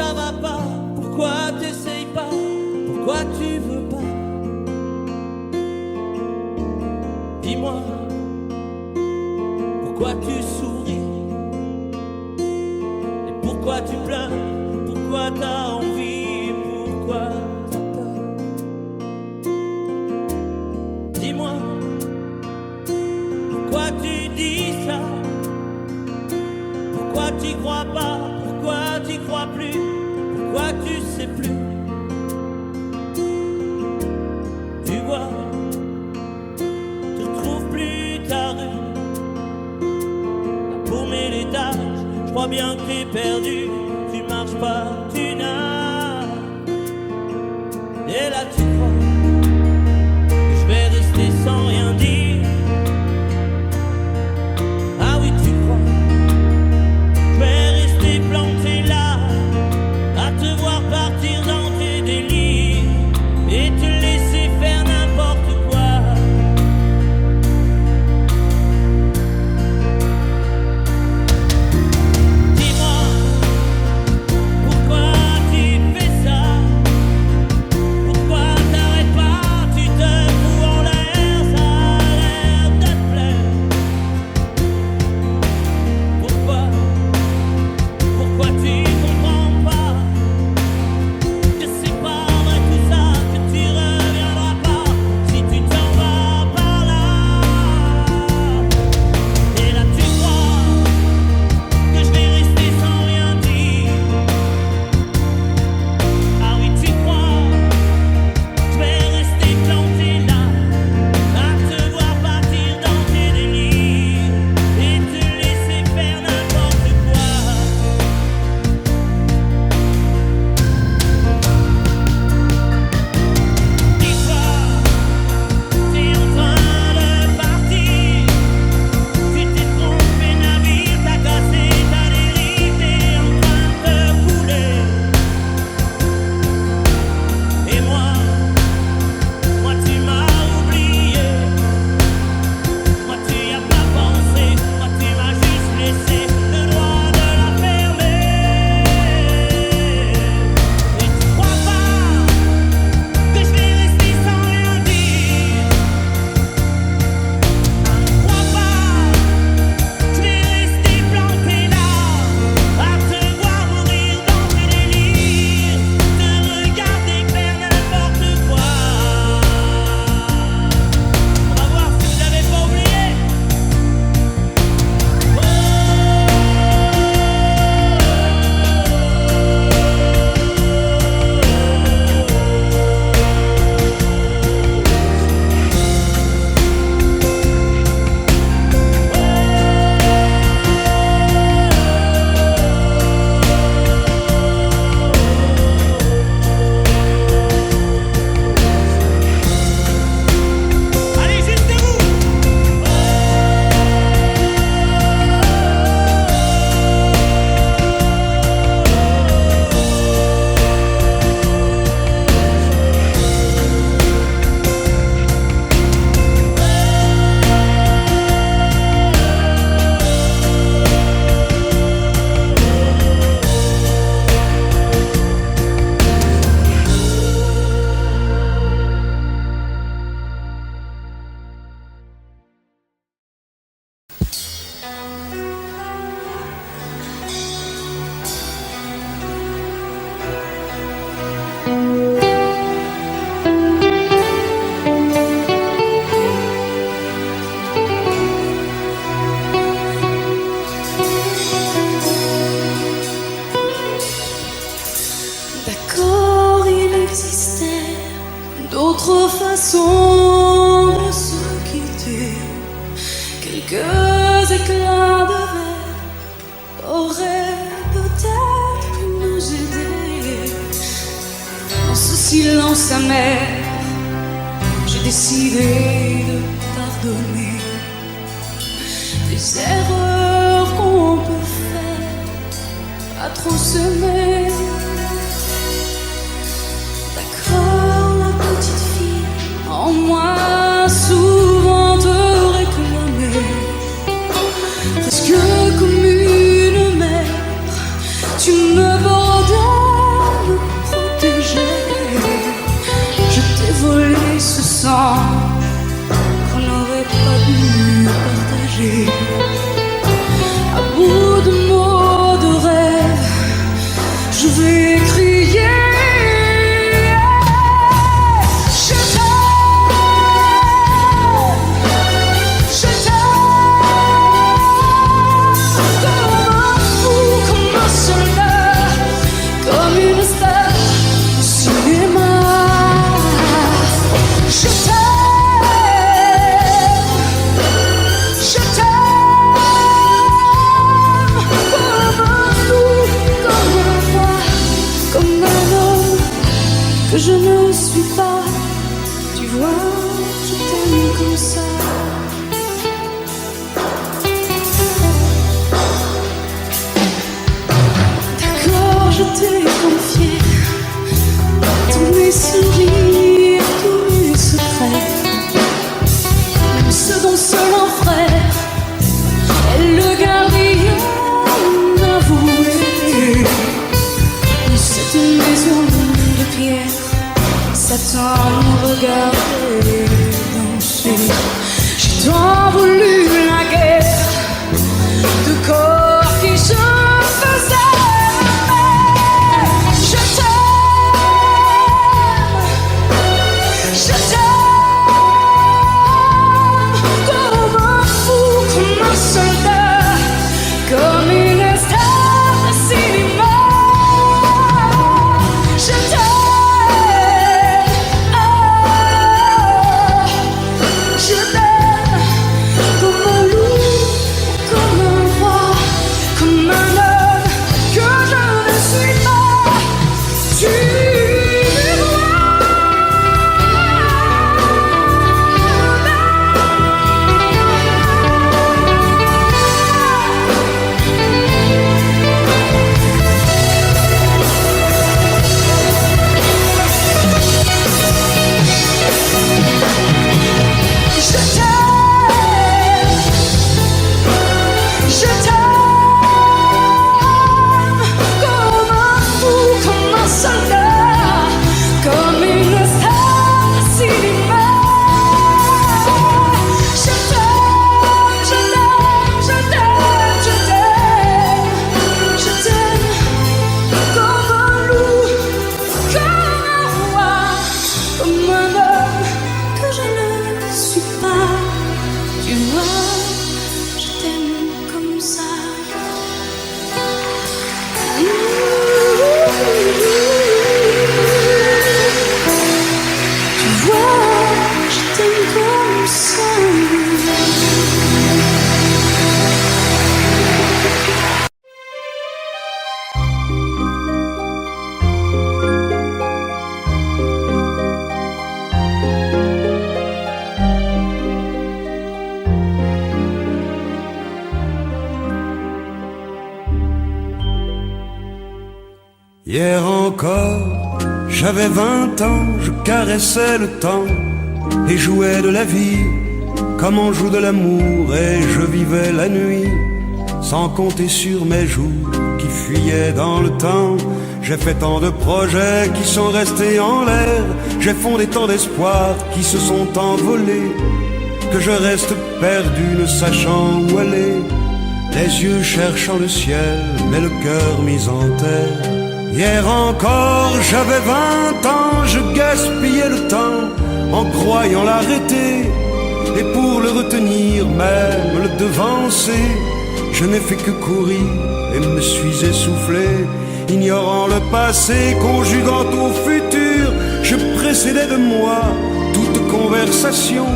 ça va pas? Pourquoi t'essayes pas? Pourquoi tu veux pas? Dis-moi, pourquoi tu souris? Et pourquoi tu pleures? Pourquoi t'as envie? Pourquoi t'as peur? Dis-moi, pourquoi tu dis ça? Pourquoi t'y crois pas? Pourquoi t'y crois plus? Pourquoi tu sais plus? Tu vois, tu retrouves plus ta rue. La paumée, l'étage, je crois bien que t'es perdu. Tu marches pas, tu nages. Et là tu crois que je vais rester sans rien dire. Ah oui, tu crois je vais rester planté là, à te voir partir dans tes délires et te laisser faire n'importe quoi. Dis-moi, pourquoi tu fais ça? Pourquoi t'arrêtes pas? Tu te fous en l'air, ça a l'air de te plaire. Pourquoi tu comprends pas que c'est pas vrai tout ça, que tu reviendras pas si tu t'en vas par là? Et là tu crois que je vais rester sans rien dire. Ah oui, tu crois je vais rester planté là, à te voir partir dans tes délires et te laisser faire n'importe quoi. Dis-toi, t'es en train de partir. Tu t'es trompé navire, t'as cassé ta dérive, t'es en train de te couler. Et moi tu m'as oublié. Moi tu y as pas pensé. Moi tu m'as juste laissé le droit de la fermer. Et tu crois pas que je vais rester sans rien dire? Ne crois pas je vais rester planté là, à te voir mourir dans tes délires, te regarder faire n'importe quoi. On va voir si vous n'avez pas oublié. Allez, juste vous. D'accord, il existait d'autres façons de se quitter. Quelques éclats de verre auraient peut-être pu nous aider. Dans ce silence amer, j'ai décidé de pardonner des erreurs qu'on peut faire à trop s'aimer. D'accord, la petite fille en moi souvent te réclamait, presque comme une mère, tu me bordais. temps qu'on n'aurait pas dû partager. À bout de mots, de rêves, je vais crier. Je ne suis pas, tu vois, je t'aime comme ça. D'accord, je t'ai confié tous mes sourires, tous mes secrets, même ceux dont seul un frère est le gardien avoué. C'est une maison de pierre. Satan nous regardait danser. J'ai tant voulu la guerre de corps qui se faisaient aimer. Je t'aime, comme un fou, comme un soldat, comme une star de cinéma. Je t'aime. Hier encore, j'avais 20 ans, je caressais le temps et jouais de la vie comme on joue de l'amour, et je vivais la nuit sans compter sur mes jours qui fuyaient dans le temps. J'ai fait tant de projets qui sont restés en l'air, j'ai fondé tant d'espoirs qui se sont envolés, que je reste perdu ne sachant où aller, les yeux cherchant le ciel mais le cœur mis en terre. Hier encore, j'avais 20 ans, je gaspillais le temps en croyant l'arrêter, et pour le retenir, même le devancer, je n'ai fait que courir et me suis essoufflé. Ignorant le passé, conjuguant au futur, je précédais de moi toute conversation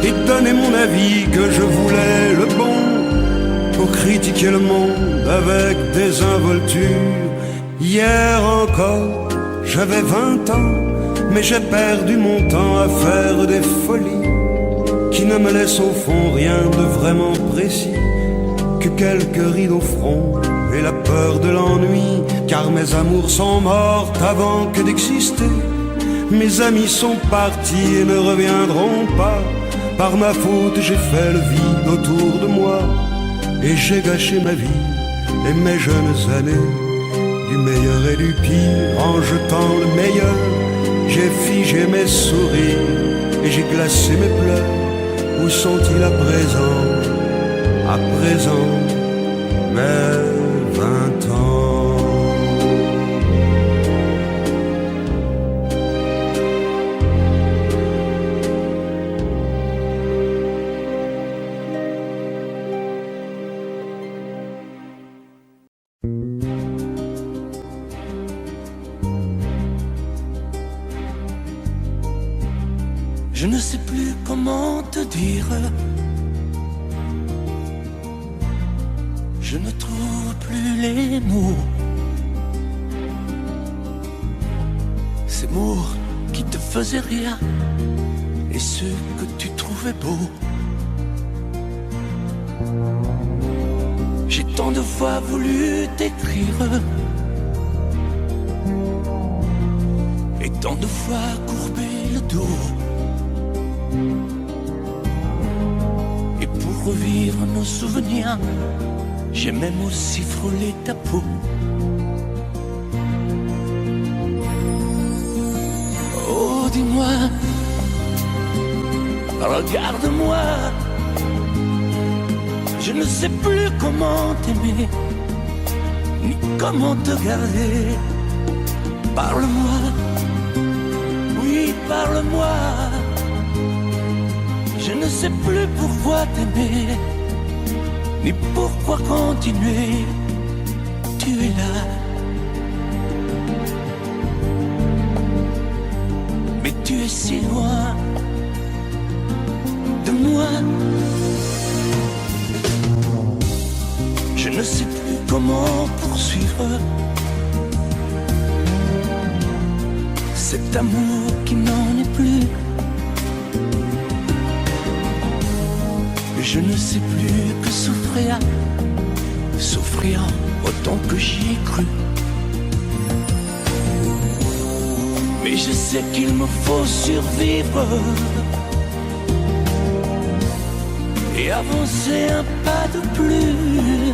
et donnais mon avis que je voulais le bon, pour critiquer le monde avec désinvolture. Hier encore, j'avais 20 ans, mais j'ai perdu mon temps à faire des folies qui ne me laissent au fond rien de vraiment précis, que quelques rides au front et la peur de l'ennui, car mes amours sont mortes avant que d'exister. Mes amis sont partis et ne reviendront pas. Par ma faute j'ai fait le vide autour de moi, et j'ai gâché ma vie et mes jeunes années, du meilleur et du pire en jetant le meilleur. J'ai figé mes sourires et j'ai glacé mes pleurs. Où sont-ils à présent? À présent, mes 20 ans. Je ne sais plus comment te dire. Je ne trouve plus les mots. Ces mots qui te faisaient rire et ceux que tu trouvais beaux. J'ai tant de fois voulu t'écrire et tant de fois courbé le dos. Et pour revivre nos souvenirs, j'ai même aussi frôlé ta peau. Oh, dis-moi, regarde-moi. Je ne sais plus comment t'aimer, ni comment te garder. Parle-moi, oui, parle-moi. Je ne sais plus pourquoi t'aimer, ni pourquoi continuer. Tu es là, mais tu es si loin de moi. Je ne sais plus comment poursuivre cet amour qui n'en est plus. Je ne sais plus que souffrir, souffrir autant que j'y ai cru. Mais je sais qu'il me faut survivre et avancer un pas de plus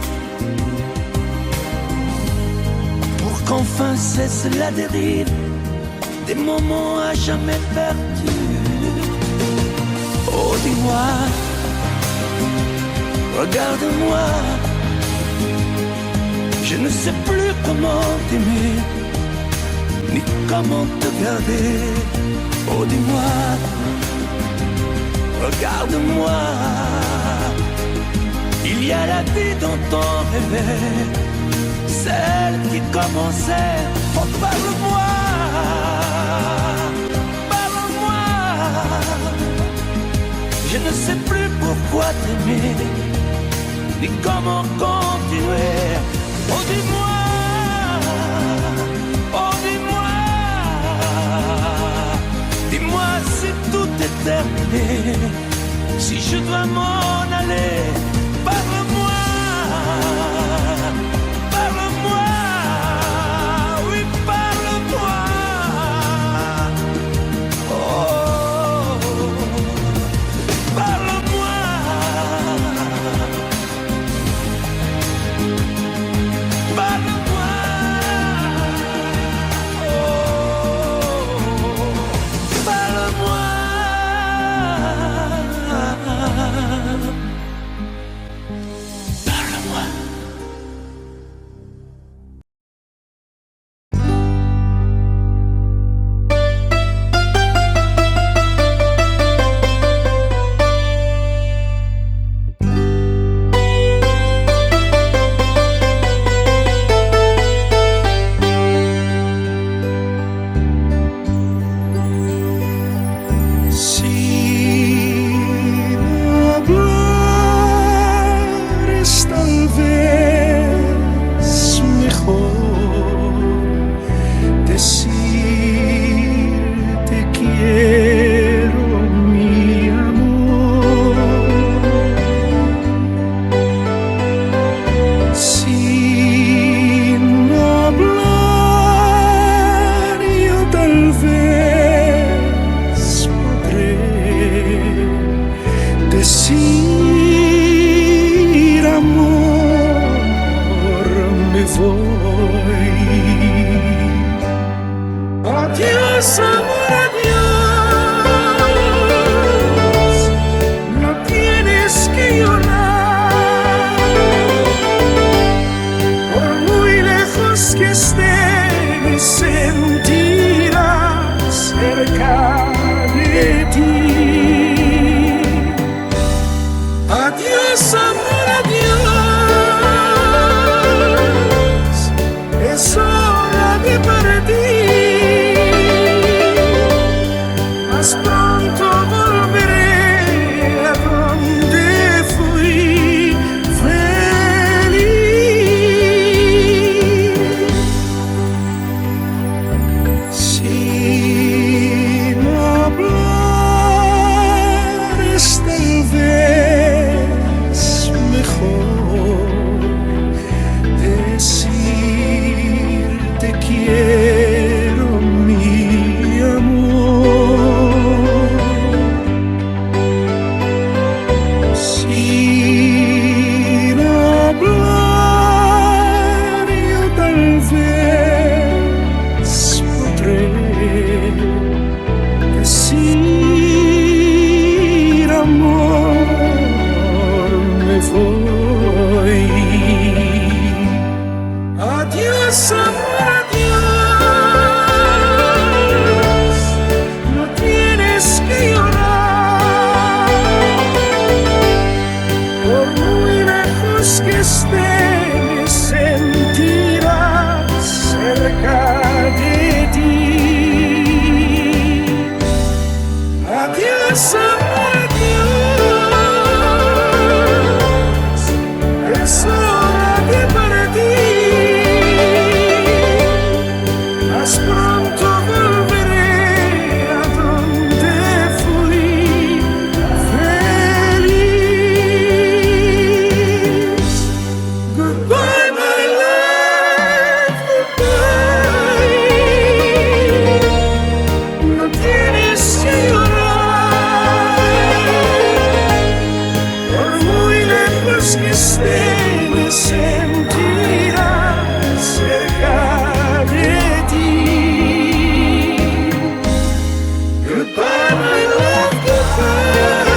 pour qu'enfin cesse la dérive des moments à jamais perdus. Oh, dis-moi, regarde-moi, je ne sais plus comment t'aimer, ni comment te garder. Oh, dis-moi, regarde-moi, il y a la vie dont on rêvait, celle qui commençait. Oh, parle-moi, parle-moi, je ne sais plus pourquoi t'aimer, ni comment continuer. Oh, dis-moi, oh, dis-moi, dis-moi si tout est terminé, si je dois m'en aller. Parle-moi, parle-moi, oui, parle-moi. Oh, parle-moi. decir amor me voy. Adiós, amor, adiós. No tienes que llorar. Por muy lejos que esté, me sentirás cerca de ti. Adiós, amor, adiós. Es hora de partir. Más pronto volveré a donde fui feliz. Goodbye, my love, goodbye. No tienes que llorar. Por muy lejos que esté, me sentirás cerca de ti. Goodbye, my love, goodbye.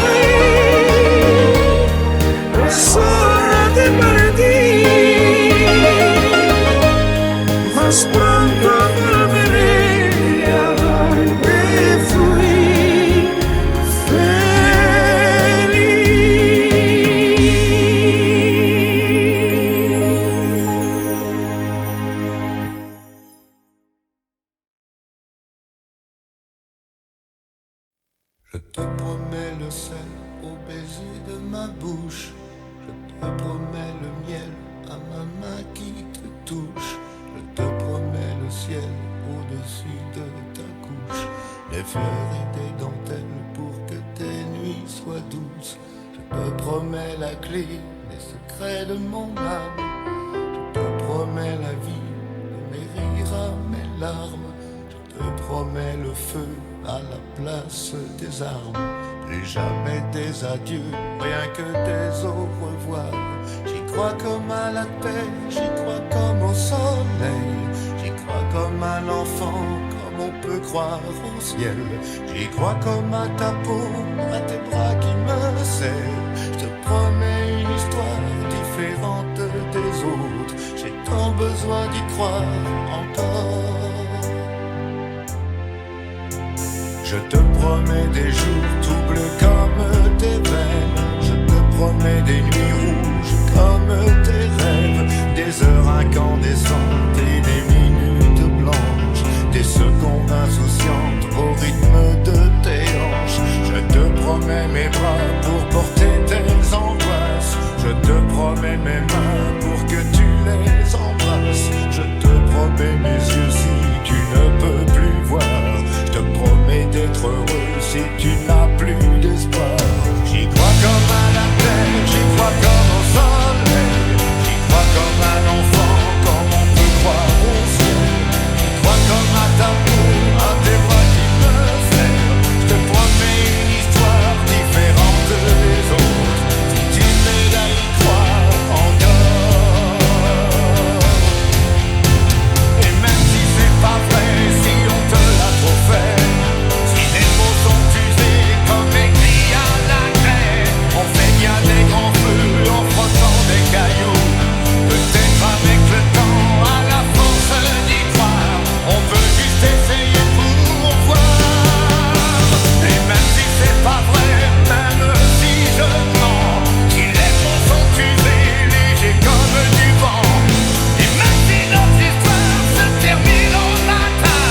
Es hora de partir. Más pronto volveré a donde fui Je te promets le sel au baiser de ma bouche. Je te promets le miel à ma main qui te touche. Je te promets le ciel au-dessus de ta couche. Des fleurs et des dentelles pour que tes nuits soient douces. Je te promets la clé des secrets de mon âme. Je te promets la vie de mes rires à mes larmes. Je te promets le feu à la place des armes. Plus jamais des adieux, rien que des au revoir. J'y crois comme à la terre, j'y crois comme au soleil. J'y crois comme à l'enfant, comme on peut croire au ciel. J'y crois comme à ta peau, à tes bras qui me serrent. Je te promets une histoire différente des autres. J'ai tant besoin d'y croire encore. Je te promets des jours tout bleus comme tes veines. Je te promets des nuits rouges comme tes rêves. Des heures incandescentes et des minutes blanches. Des secondes insouciantes au rythme de tes hanches. Je te promets mes bras pour porter tes angoisses. Je te promets mes mains pour que tu les embrasses. Je te promets mes yeux si tu ne peux plus voir. Je te promets d'être heureux si tu n'as plus d'espoir. J'y crois comme à la terre, j'y crois comme au soleil. J'y crois comme à l'enfant, comme on peut croire au ciel. J'y crois comme à ta peau, à tes bras qui me serrent. Je te promets une histoire différente des autres. Si tu m'aides à y croire encore. Et même si c'est pas vrai, si on te l'a trop fait, si les mots sont usés comme écrits à la craie, on fait bien des grands feux en frottant des cailloux. Peut-être avec le temps, à la force d'y croire, on peut juste essayer pour voir. Et même si c'est pas vrai, même si je mens, si les mots sont usés, légers comme du vent, et même si notre histoire se termine au matin,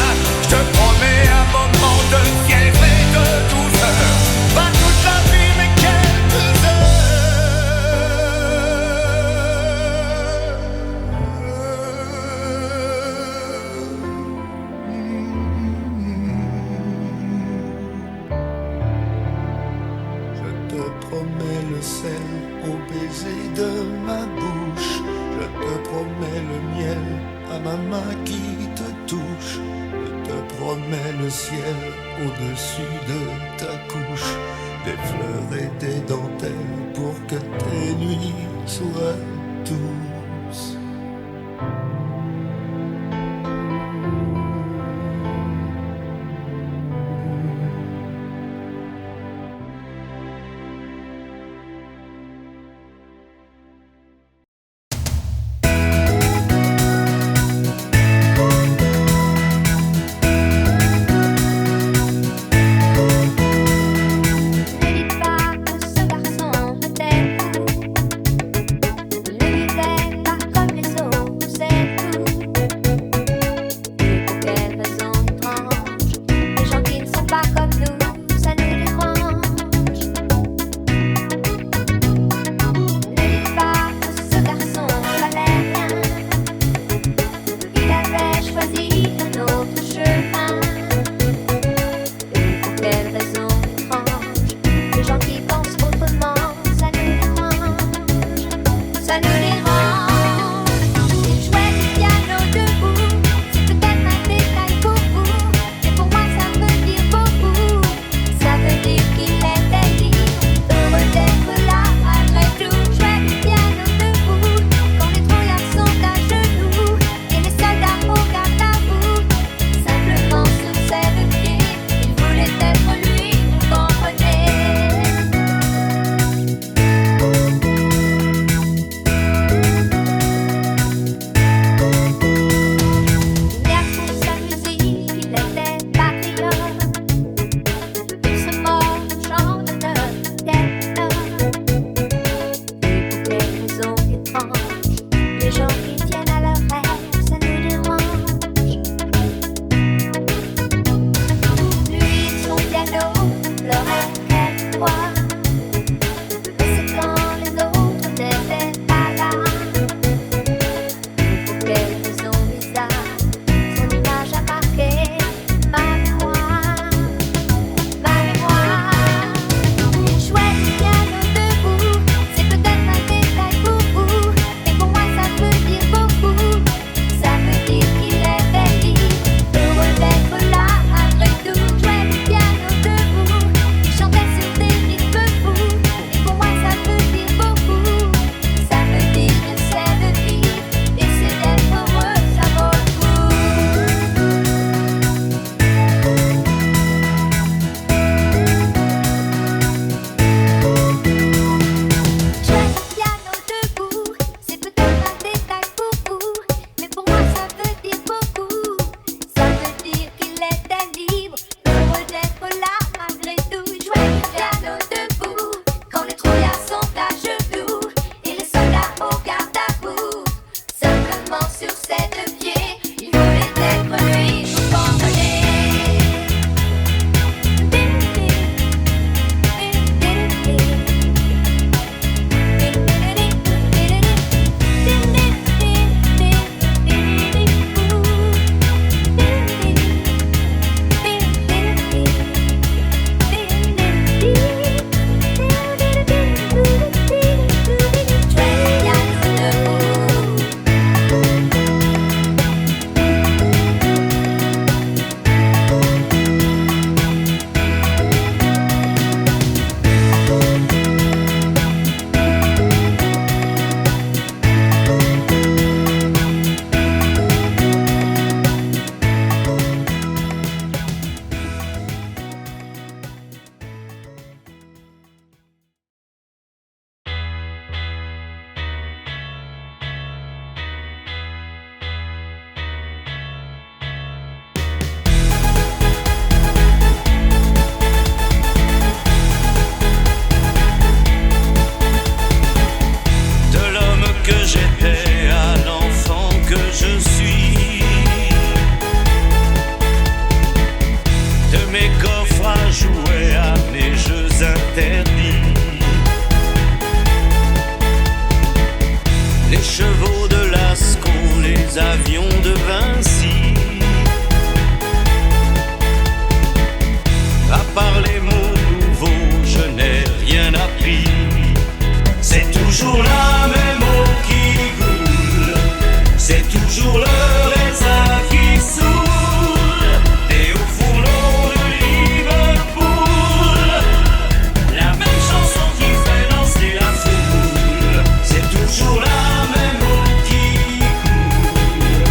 je te promets un moment de fièvre et de douceur. Pas toute la vie mais quelques Je te promets le sel au baiser de ma bouche. Je te promets le miel à ma main qui te touche. Je te promets le ciel au-dessus de ta couche. Des fleurs et des dentelles pour que tes nuits soient douces. fois joué à mes jeux interdits. Les chevaux de Lascaux, les avions de Vinci. À part les mots nouveaux, je n'ai rien appris. C'est toujours la même eau qui coule, c'est toujours le raisin qui saoule. Et au fourneau de Liverpool, la même chanson qui fait danser la foule. C'est toujours la même eau qui coule.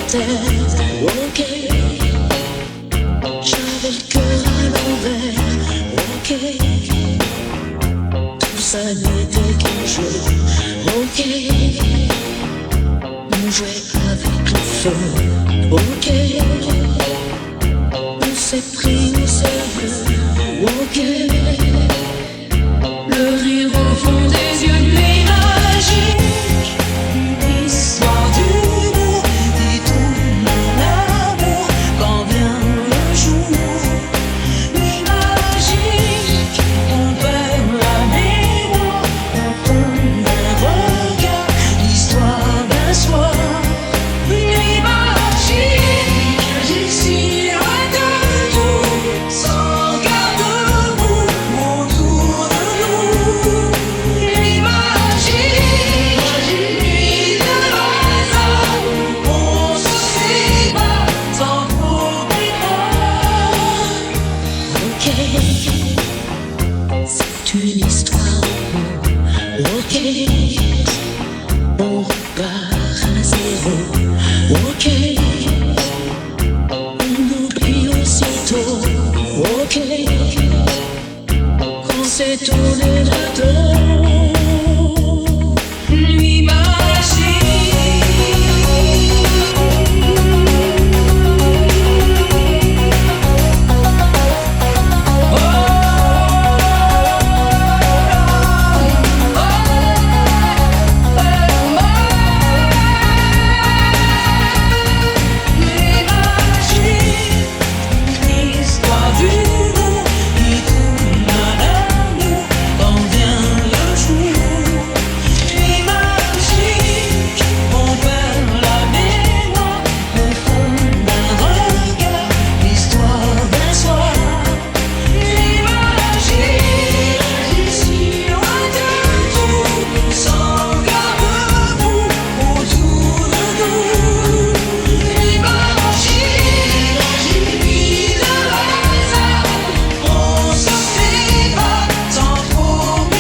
tête. Ok, j'avais le cœur à l'envers. Ok, tout ça n'était qu'un jeu. Ok, on jouait avec le feu. Ok, on s'est pris au sérieux. Ok, le rire au fond des yeux de mes magiques. Une histoire d'humour et tout mon amour. Quand vient le jour, nuit magique, on perd la mémoire, on tombe un regard, l'histoire d'un soir. Nuit magique, ici loin de tout, sans garde-boue autour de nous. Nuit magique, nuit de hasard, on se sépare sans problème. Ok, c'est une histoire d'amour. Ok, on repart à zéro. Ok, on oublie aussitôt. Ok, quand c'est tourné le dos. Nuit histoire d'humour qui tourne à l'amour quand vient le jour. Nuit magique, on perd la mémoire au fond d'un regard, l'histoire d'un soir. Nuit magique, ici loin de tout, sans garde-boue autour de nous. Nuit magique, nuit de hasard, on se sépare sans trop mémoire. Nuit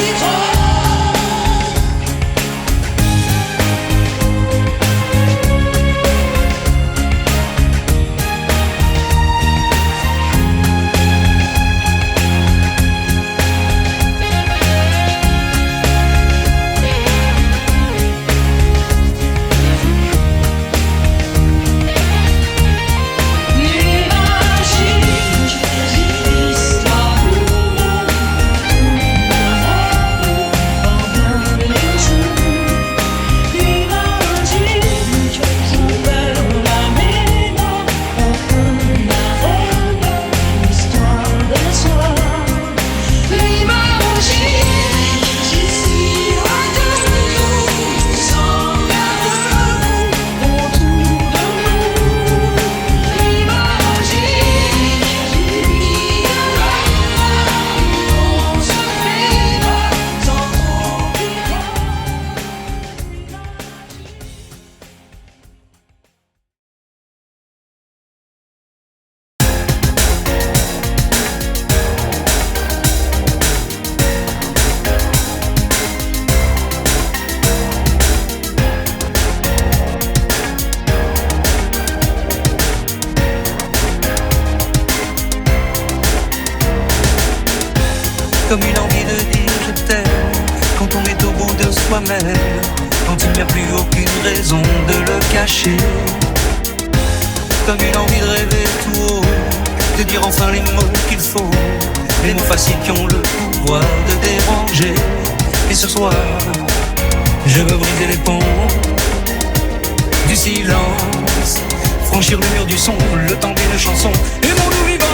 magique, histoire d'amour, quand vient le jour. Nuit magique, on perd la mémoire au fond d'un regard, l'histoire d'un soir. Nuit magique, ici loin de nous, sans garde-boue autour de nous. Nuit magique, nuit de hasard, on se sépare sans trop mémoire. Comme une envie de dire je t'aime quand on est au bout de soi-même, quand il n'y a plus aucune raison de le cacher. Comme une envie de rêver tout haut, de dire enfin les mots qu'il faut, les mots faciles qui ont le pouvoir de déranger. Et ce soir, je veux briser les ponts du silence, franchir le mur du son, le temps d'une chanson. Aimons-nous vivants.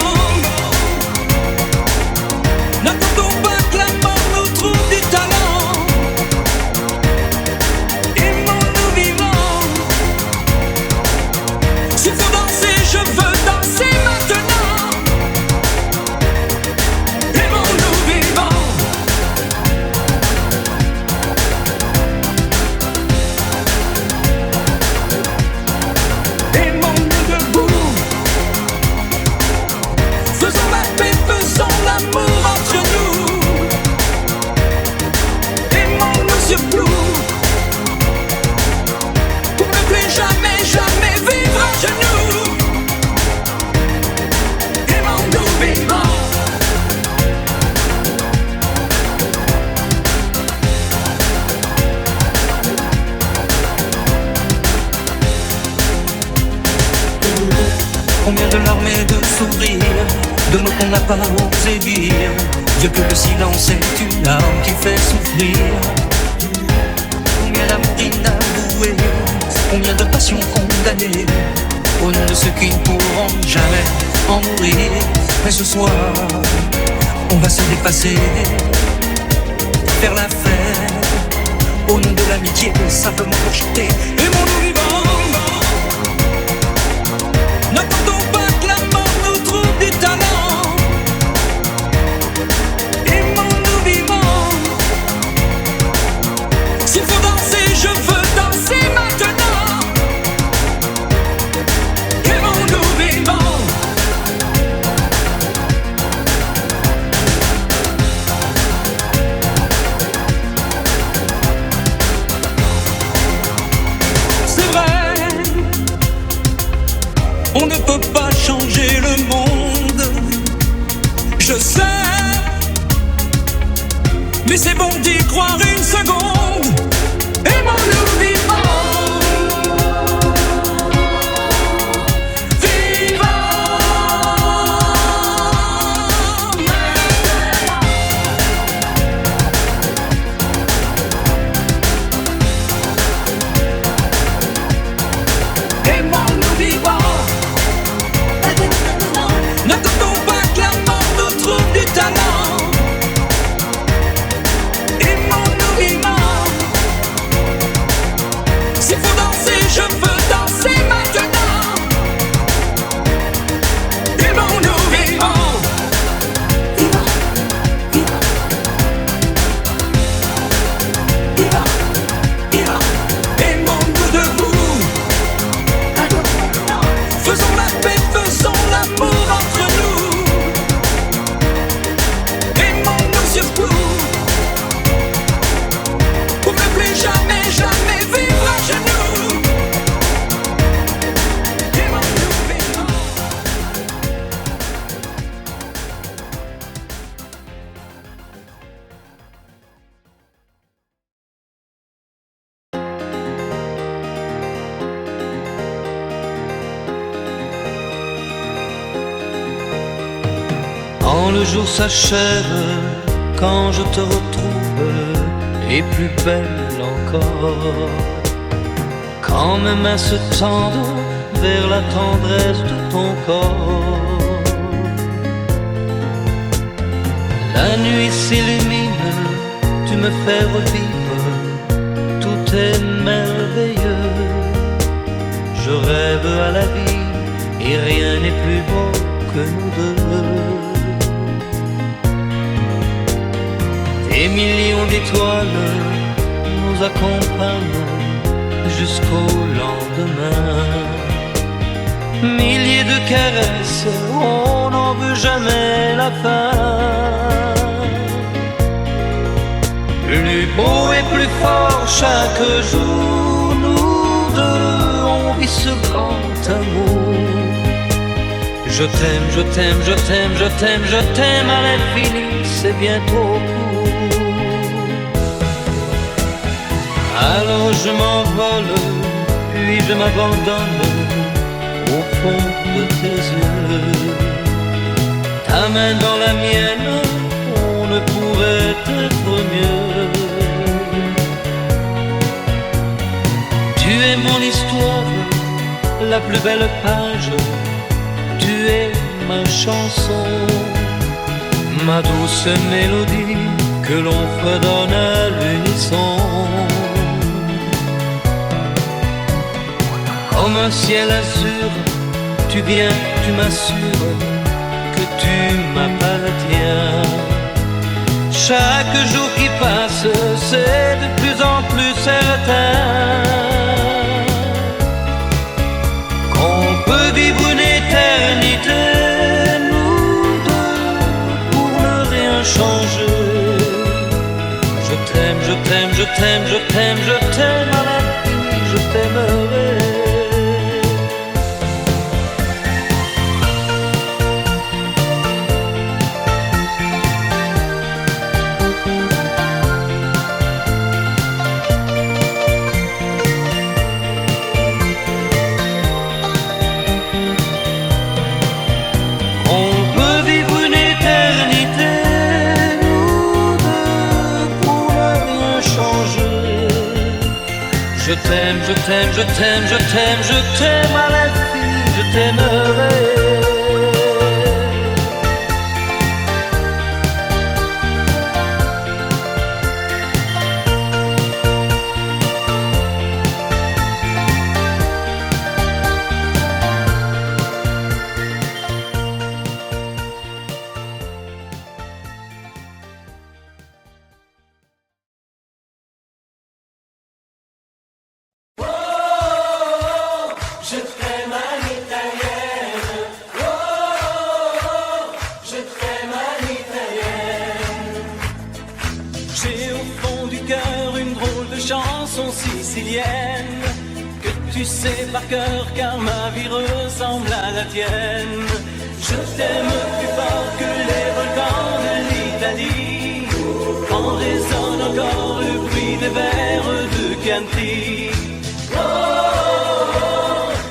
N'attendons pas que la mort nous trouve du talent. Aimons-nous vivants. S'il faut danser, je veux danser maintenant. Aimons-nous vivants. Aimons-nous debout. Faisons la paix, faisons l'amour entre nous. Combien de larmes et de sourires, de mots qu'on n'a pas osé dire. Dieu que le silence est une arme qui fait souffrir. Combien d'amour inavoué, combien de passions condamnées, au nom de ceux qui ne pourront jamais en mourir. Mais ce soir, on va se dépasser, faire la fête, au nom de l'amitié, simplement pour chanter. Aimons-nous vivants. N'attendons pas que la mort nous trouve du talent. Aimons-nous vivants. S'il faut danser, je veux danser maintenant. Aimons-nous vivants. C'est vrai, on ne peut pas changer le monde, je sais, mais c'est bon d'y croire une seconde. Aimons-nous vivants. Aimons-nous vivants. N'attendons pas que la mort nous trouve du talent. Aimons-nous vivants. S'il faut danser, je veux danser maintenant. Aimons-nous vivants. Aimons-nous debout. Faisons la paix, faisons l'amour entre nous. Aimons-nous surtout, pour ne plus jamais, jamais vivre à genoux. Aimons-nous vivants. Quand le jour s'achève, quand je te retrouve, et plus belle encore, quand mes mains se tendent vers la tendresse de ton corps, la nuit s'illumine, tu me fais revivre, tout est merveilleux. Je rêve à la vie et rien n'est plus beau que nous deux. Des millions d'étoiles nous accompagnent jusqu'au lendemain. Milliers de caresses, on n'en veut jamais la fin. Plus beau et plus fort chaque jour, nous deux, on vit ce grand amour. Je t'aime, je t'aime, je t'aime, je t'aime, je t'aime à l'infini, c'est bien trop court. Alors je m'envole, puis je m'abandonne au fond de tes yeux. Ta main dans la mienne, on ne pourrait être mieux. Tu es mon histoire, la plus belle page. Tu es ma chanson, ma douce mélodie que l'on fredonne à l'unisson. Comme un ciel azur, tu viens, tu m'assures que tu m'appartiens. Chaque jour qui passe, c'est de plus en plus certain qu'on peut vivre une éternité, nous deux, pour ne rien changer. Je t'aime, je t'aime, je t'aime, je t'aime, je t'aime à l'infini, je t'aimerai. t'aime, je t'aime, je t'aime, je t'aime à l'infini, je t'aimerai. J'ai au fond du cœur une drôle de chanson sicilienne que tu sais par cœur car ma vie ressemble à la tienne. Je t'aime plus fort que les volcans de l'Italie quand résonne encore le bruit des vers de Chianti. Oh,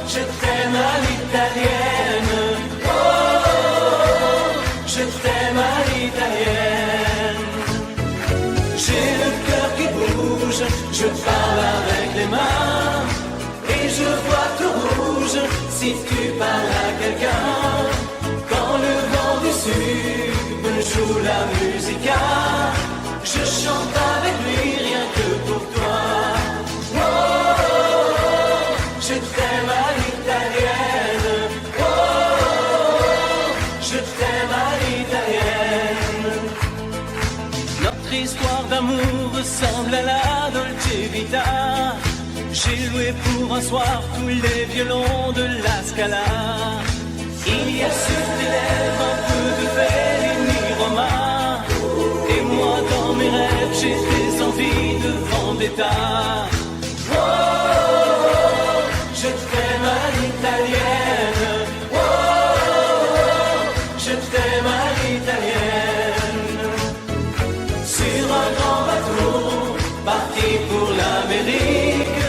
je t'aime à l'italienne. Oh, je t'aime à l'italienne. J'ai le cœur qui bouge, je parle avec les mains et je vois tout rouge si tu parles à quelqu'un. Quand le vent du sud me joue la musica, je chante avec lui rien que pour toi. Oh, je t'aime à l'italienne. Oh, je t'aime à l'italienne. Notre histoire d'amour ressemble à la Dolce Vita. J'ai loué pour un soir tous les violons de la Scala. Il y a sur tes lèvres un peu de Fellini Roma. Et moi dans mes rêves j'ai des envies de vendetta. Oh, je t'aime à l'italienne. Oh, je t'aime à l'italienne. Sur un grand bateau, parti pour l'Amérique,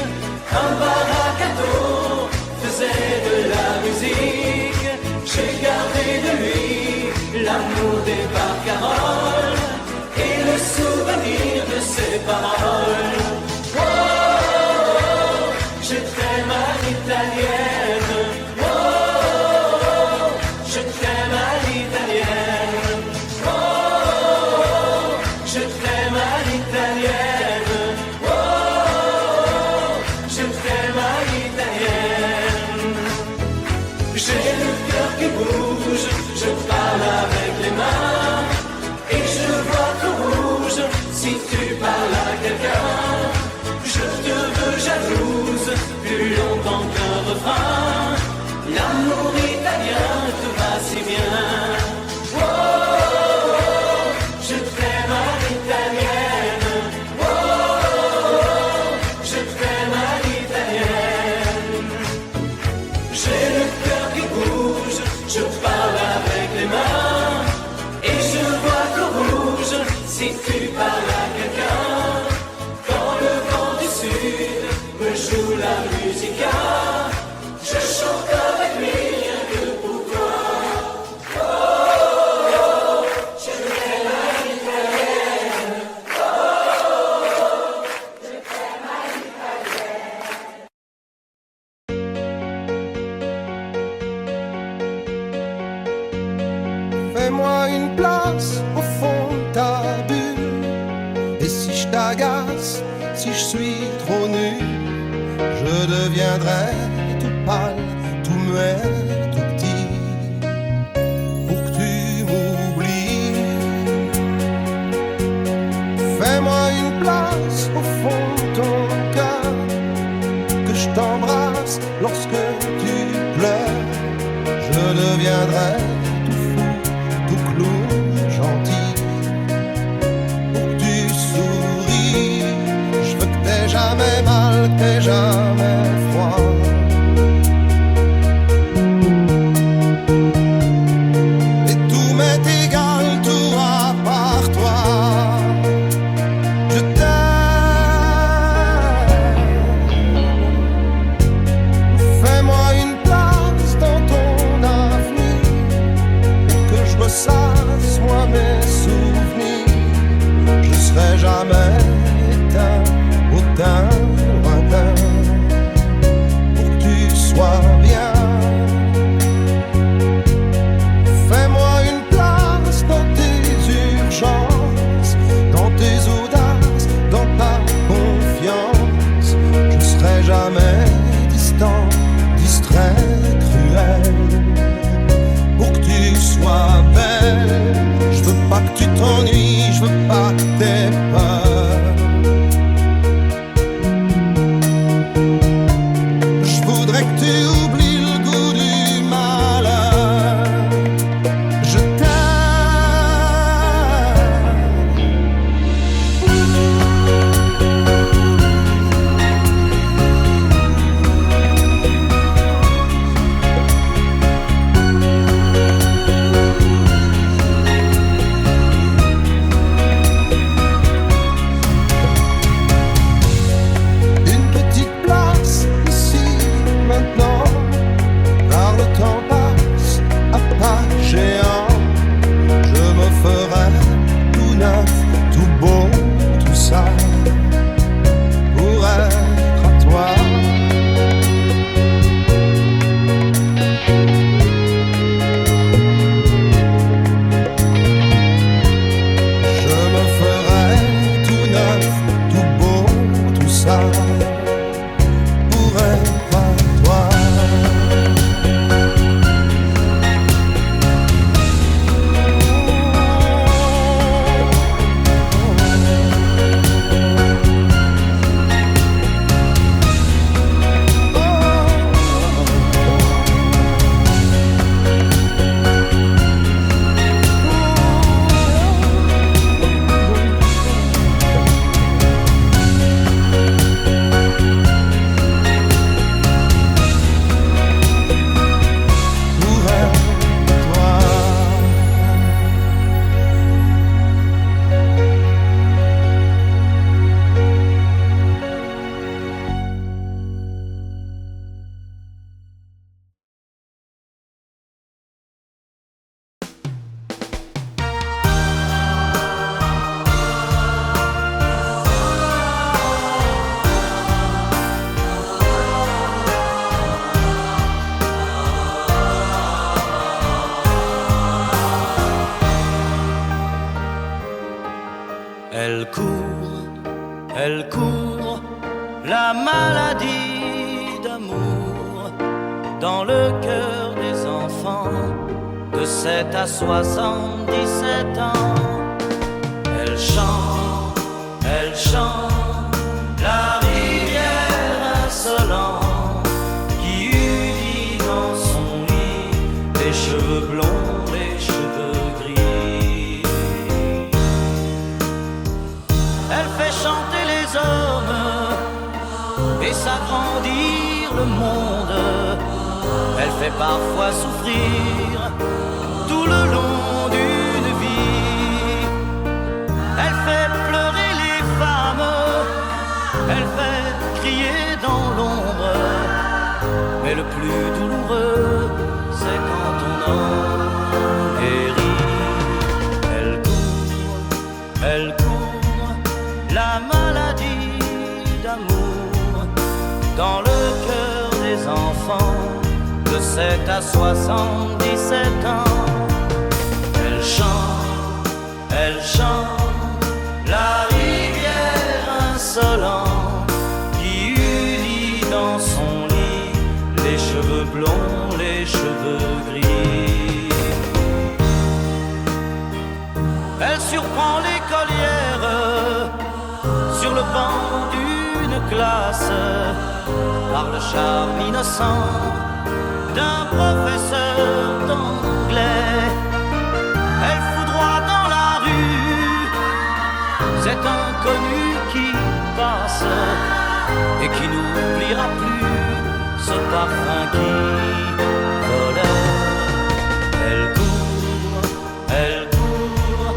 un baracato faisait de la musique. J'ai gardé de lui l'amour des barcaroles et le souvenir de ses paroles. Oh, je t'aime à l'italienne. Oh, je t'aime à l'italienne. Oh, je t'aime à l'italienne. Oh, je t'aime à l'italienne. J'ai le cœur qui bouge, je parle avec les mains et je vois tout rouge si tu parles à quelqu'un. Je te veux jalouse plus longtemps qu'un refrain. L'amour italien te va si bien. Oh, je t'aime à l'italienne. Oh, je t'aime à l'italienne. J'ai le cœur qui bouge, je parle avec les mains et je vois tout rouge si tu parles à quelqu'un. Quand le vent du sud me joue la musica, je chante avec lui rien que pour toi. Oh, je t'aime à l'italienne. Oh, je t'aime à l'italienne. Fais-moi une place au fond de ta bulle. Et si je t'agace, si je suis trop nu, je deviendrai tout pâle, tout muet, tout petit, pour que tu m'oublies. Fais-moi une place au fond de ton cœur, que je t'embrasse lorsque tu pleures. Je deviendrai tout fou, tout clown, gentil, pour que tu souris. Je veux que t'aies jamais mal, que t'aies jamais froid. Et tout m'est égal, tout à part toi. Je t'aime. Fais-moi une place dans ton avenir. 7 à 77 ans. Elle chante la rivière insolente qui unit dans son lit les cheveux blonds, les cheveux gris. Elle fait chanter les hommes et s'agrandir le monde. Elle fait parfois souffrir tout le long d'une vie. Elle fait pleurer les femmes, elle fait crier dans l'ombre. Mais le plus douloureux, c'est quand on en guérit. Elle court, la maladie d'amour dans le cœur des enfants de 7 à 77 ans. Elle chante la rivière insolente qui unit dans son lit les cheveux blonds, les cheveux gris. Elle surprend l'écolière sur le banc d'une classe par le charme innocent d'un professeur d'anglais. Elle foudroie dans la rue cet inconnu qui passe et qui n'oubliera plus ce parfum qui volait. Elle court,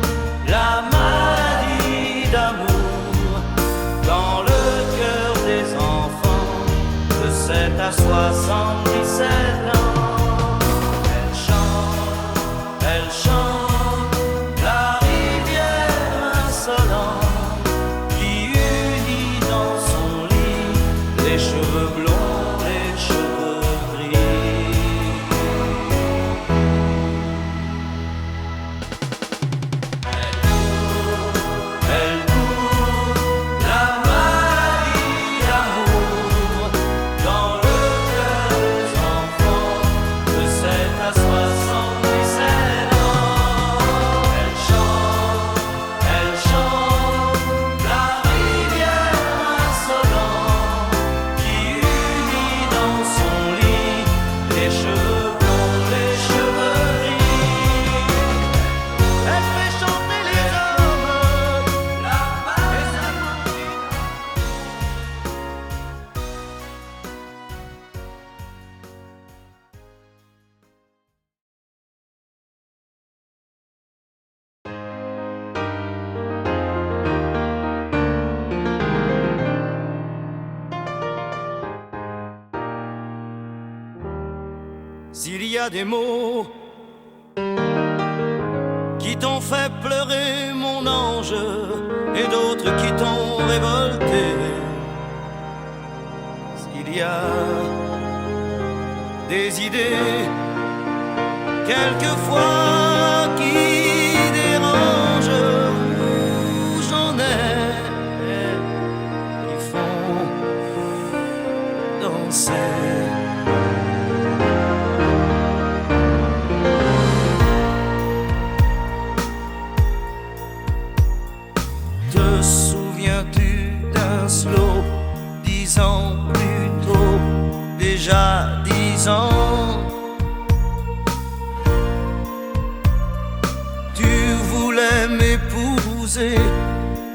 la maladie d'amour dans le cœur des enfants de 7 à 77 ans. Elle chante la rivière insolente qui unit dans son lit les cheveux blonds, les cheveux gris. Elle court, la maladie d'amour dans le cœur des enfants de 7 à 77 ans. Elle chante la rivière insolente qui unit dans son lit les cheveux blonds, les cheveux gris. Elle fait chanter les hommes, la S'il y a des mots qui t'ont fait pleurer, mon ange, et d'autres qui t'ont révolté, s'il y a des idées quelquefois qui dérangent, où j'en ai qui font danser. Te souviens-tu d'un slow 10 ans plus tôt, déjà 10 ans? Tu voulais m'épouser,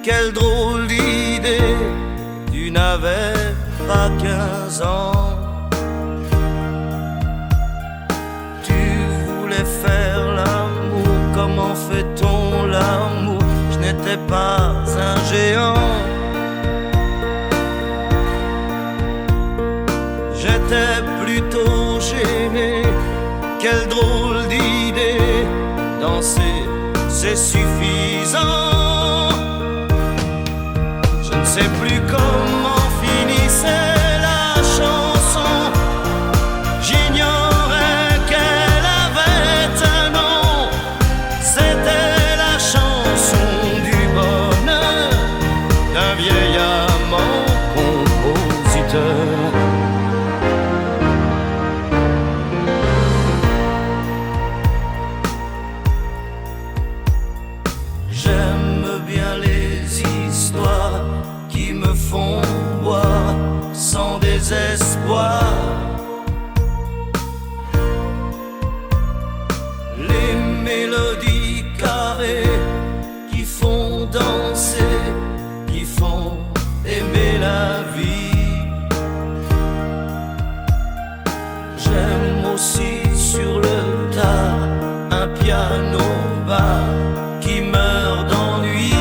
quelle drôle d'idée, tu n'avais pas 15 ans. Tu voulais faire l'amour, comment fait-on l'amour? Je n'étais pas un géant. J'étais plutôt gêné, quelle drôle d'idée, danser c'est suffisant. Je ne sais plus comment finissait la chanson, j'ignorais qu'elle avait un nom. C'était la chanson du bonheur d'un vieil amant compositeur. pas. Les mélodies carrées qui font danser, qui font aimer la vie. J'aime aussi sur le tard un piano bas qui meurt d'ennui.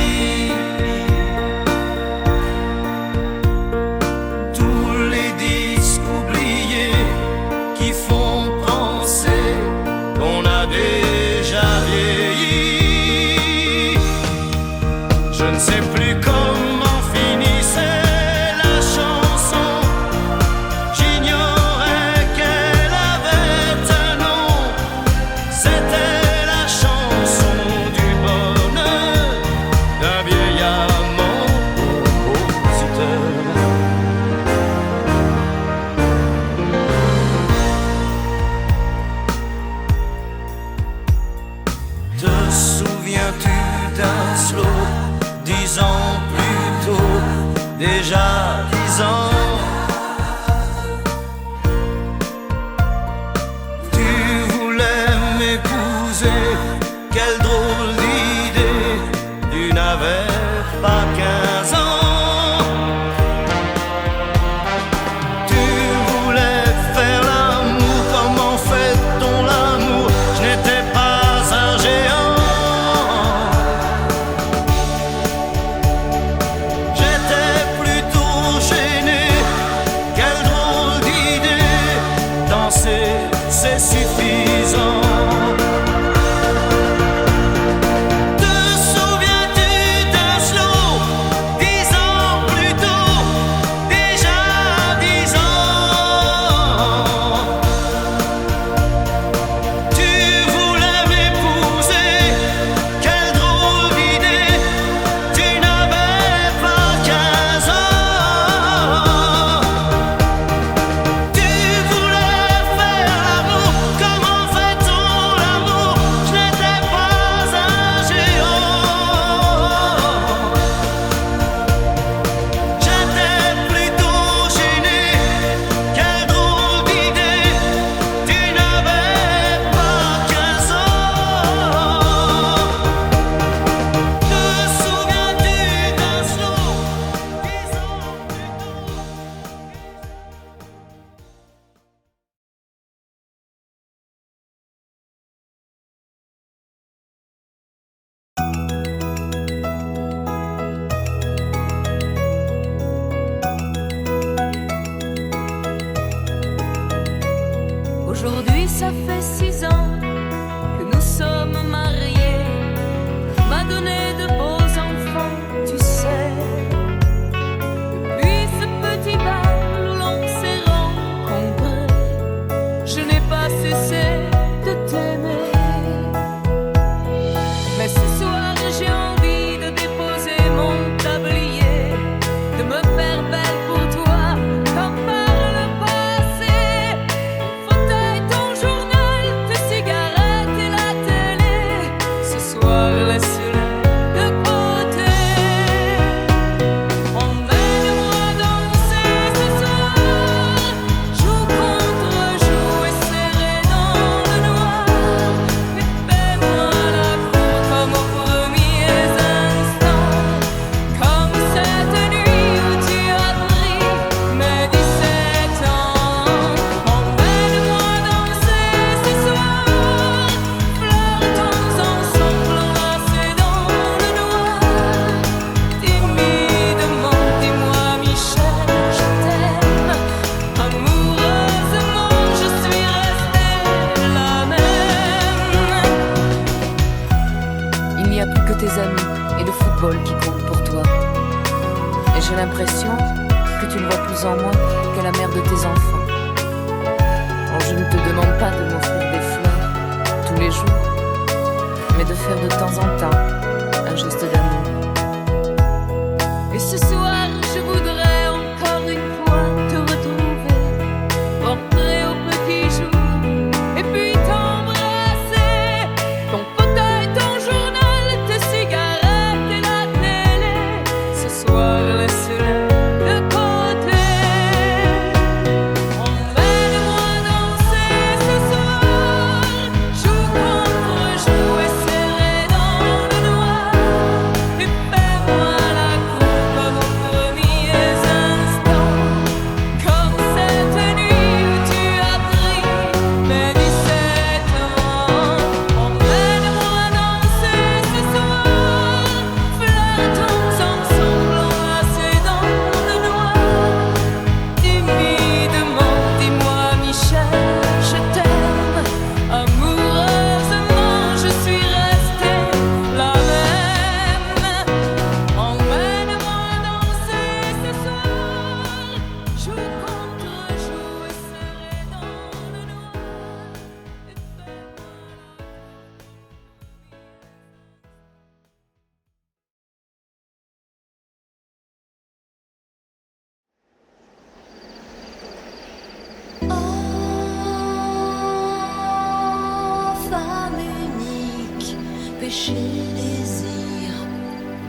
Tous les disques oubliés qui font penser qu'on a déjà vieilli. Je ne sais plus comment finissait la chanson. J'ignorais qu'elle avait un nom. C'était la chanson du bonheur d'un vieil amant compositeur. Te souviens-tu d'un slow 10 ans plus tôt, déjà 10 ans? Tu voulais m'épouser, quelle drôle d'idée, tu n'avais pas 15 ans. Tu voulais faire l'amour, comment fait-on l'amour? Je n'étais pas un géant. J'étais plutôt gêné, quelle drôle d'idée, danser c'est suffisant. Te souviens-tu d'un slow 10 ans plus tôt, déjà 10 ans? Tu voulais m'épouser, quelle drôle d'idée, tu n'avais pas 15 ans. Tu voulais faire l'amour, comment fait-on l'amour? Je n'étais pas un géant. J'étais plutôt gêné, quelle drôle d'idée, tu n'avais pas 15 ans. Te souviens-tu d'un slow 10 ans plus tôt? Aujourd'hui ça fait 6 ans que nous sommes mariés. M'a donné de beaux enfants, tu sais. Depuis ce petit bal où l'on s'est rencontrés, je n'ai pas cessé de t'aimer. Mais ce soir j'ai envie de déposer mon tablier, de me faire belle pour toi comme par le passé. Ton fauteuil, ton journal, tes cigarettes et la télé, ce soir laisse-les de côté. Emmène-moi danser ce soir, joue contre joue et serré dans le noir. Mais fais-moi la cour comme aux premiers instants, comme cette nuit où tu as pris mes 17 ans. Emmène-moi danser ce soir, flirtons ensemble enlacés dans le noir. Timidement, dis-moi Michel, je t'aime. Amoureusement, je suis restée la même. Il n'y a plus que tes amis et le football qui comptent pour toi. Et j'ai l'impression que tu ne vois plus en moi que la mère de tes enfants. Alors je ne te demande pas de m'offrir des fleurs tous les jours, mais de faire de temps en temps un geste d'amour. Et ce soir, je voudrais encore une fois te retrouver, rentrer au petit jour, et puis t'embrasser. Ton fauteuil, ton journal, tes cigarettes et la télé, ce soir laisse-les de côté. péché désir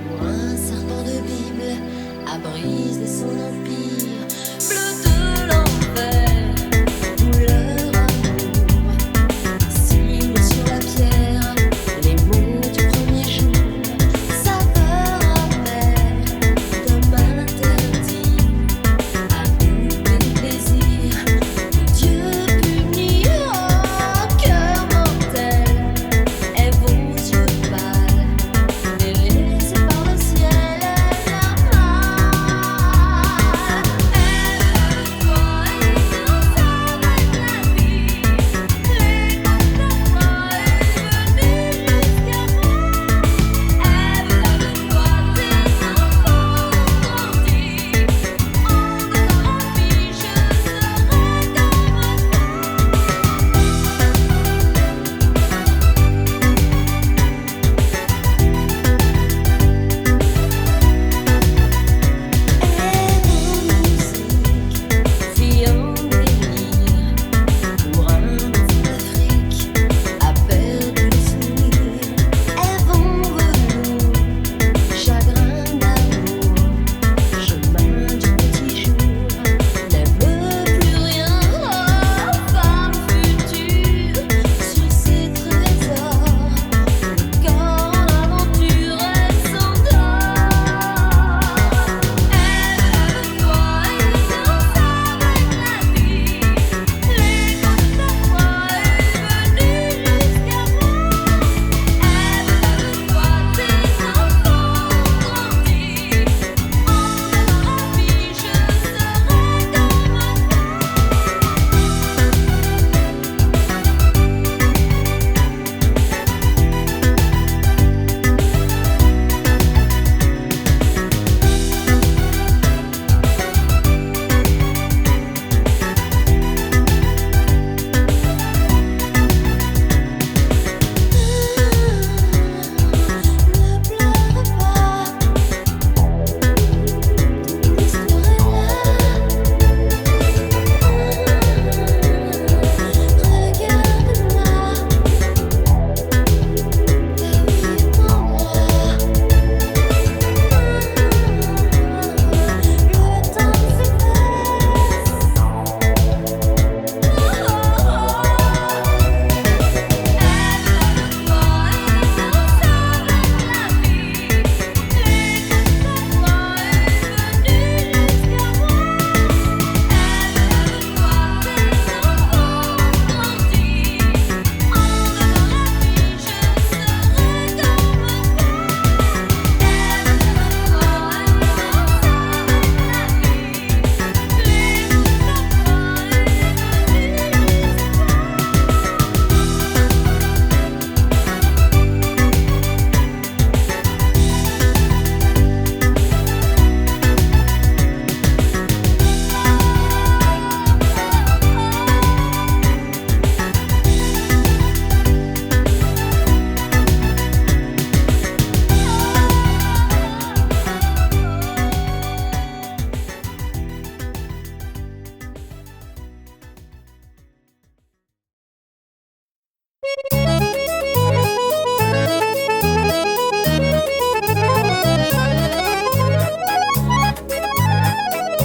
pour un serpent de Bible à briser son empire. Bleu de l'enfer, douleur, amour, signe sur la pierre, les mots du premier jour, saveur amère d'un mal interdit, amour et plaisir. Dieu punit au cœur mortel, et vos yeux pâles, délaissés par le ciel, la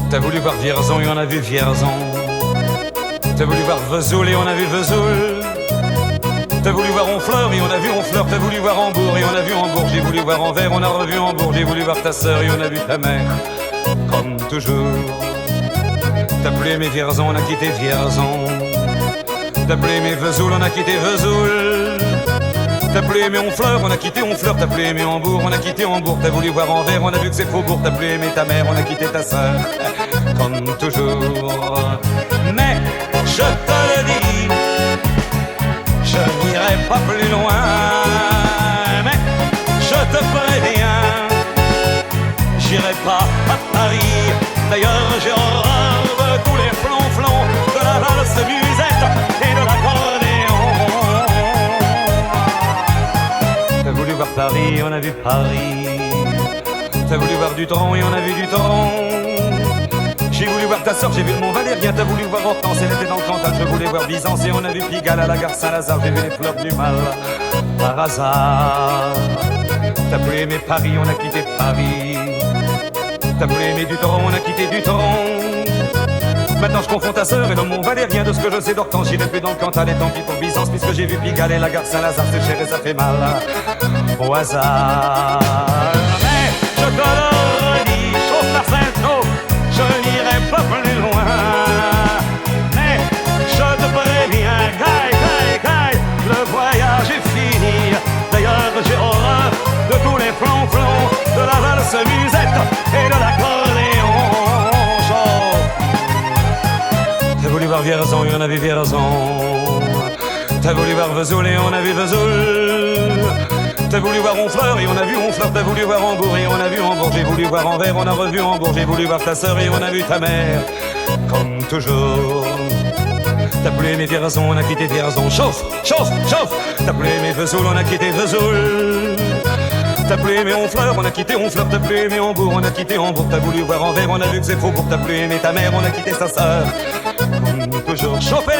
T'as voulu voir Vierzon et on a vu Vierzon. T'as voulu voir Vesoul et on a vu Vesoul. T'as voulu voir Honfleur et on a vu Honfleur. T'as voulu voir Hambourg et on a vu Hambourg. J'ai voulu voir Anvers, on a revu Hambourg. J'ai voulu voir ta sœur et on a vu ta mère. Comme toujours. T'as plus aimé Vierzon, on a quitté Vierzon. T'as plus aimé Vesoul, on a quitté Vesoul. T'as plus aimé Honfleur, on a quitté Honfleur. T'as plus aimé Hambourg, on a quitté Hambourg. T'as voulu voir Anvers, on a vu que c'est Faubourg. T'as plus aimé ta mère, on a quitté ta sœur. Comme toujours. Mais je te le dis, je n'irai pas plus loin. Mais je te préviens, j'irai pas à Paris. D'ailleurs j'ai horreur de tous les flonflons, de la valse musette et de l'accordéon. T'as voulu voir Paris, on a vu Paris. T'as voulu voir Dutron et on a vu Dutron. J'ai voulu voir ta sœur, j'ai vu le Mont Valérien. T'as voulu voir Hortense, elle était dans le Cantal. Je voulais voir Byzance et on a vu Pigalle à la gare Saint-Lazare. J'ai vu les fleurs du mal par hasard. T'as plus aimé Paris, on a quitté Paris. T'as plus aimé Dutoron, on a quitté Dutoron. Maintenant je confonds ta sœur et le Mont Valérien. De ce que je sais d'Hortense, j'irai plus dans le Cantal. Et tant pis pour Byzance, puisque j'ai vu Pigalle et la gare Saint-Lazare. C'est cher et ça fait mal au hasard. Mais je te le redis, chauffe la Sainte-Chauffe, je n'irai pas plus loin. Mais je te préviens, caille, le voyage est fini. D'ailleurs j'ai horreur de tous les flonflons, de la valse musette et de l'accordéon. T'as voulu voir Vierzon et on a vu Vierzon. T'as voulu voir Vesoul et on a vu Vesoul. T'as voulu voir Honfleur et on a vu Honfleur. T'as voulu voir Hambourg et on a vu Hambourg. J'ai voulu voir Anvers, on a revu Hambourg. J'ai voulu voir ta sœur et on a vu ta mère. Comme toujours. T'as plus aimé Vierzon, on a quitté Vierzon. Chauffe. T'as plus aimé Vesoul, on a quitté Vesoul. T'as plus aimé Honfleur, on a quitté Honfleur. T'as plus aimé Hambourg, on a quitté Hambourg. T'as voulu voir Anvers, on a vu que c'est faux. Pour t'as plus aimé ta mère, on a quitté sa sœur. Comme toujours. Chauffez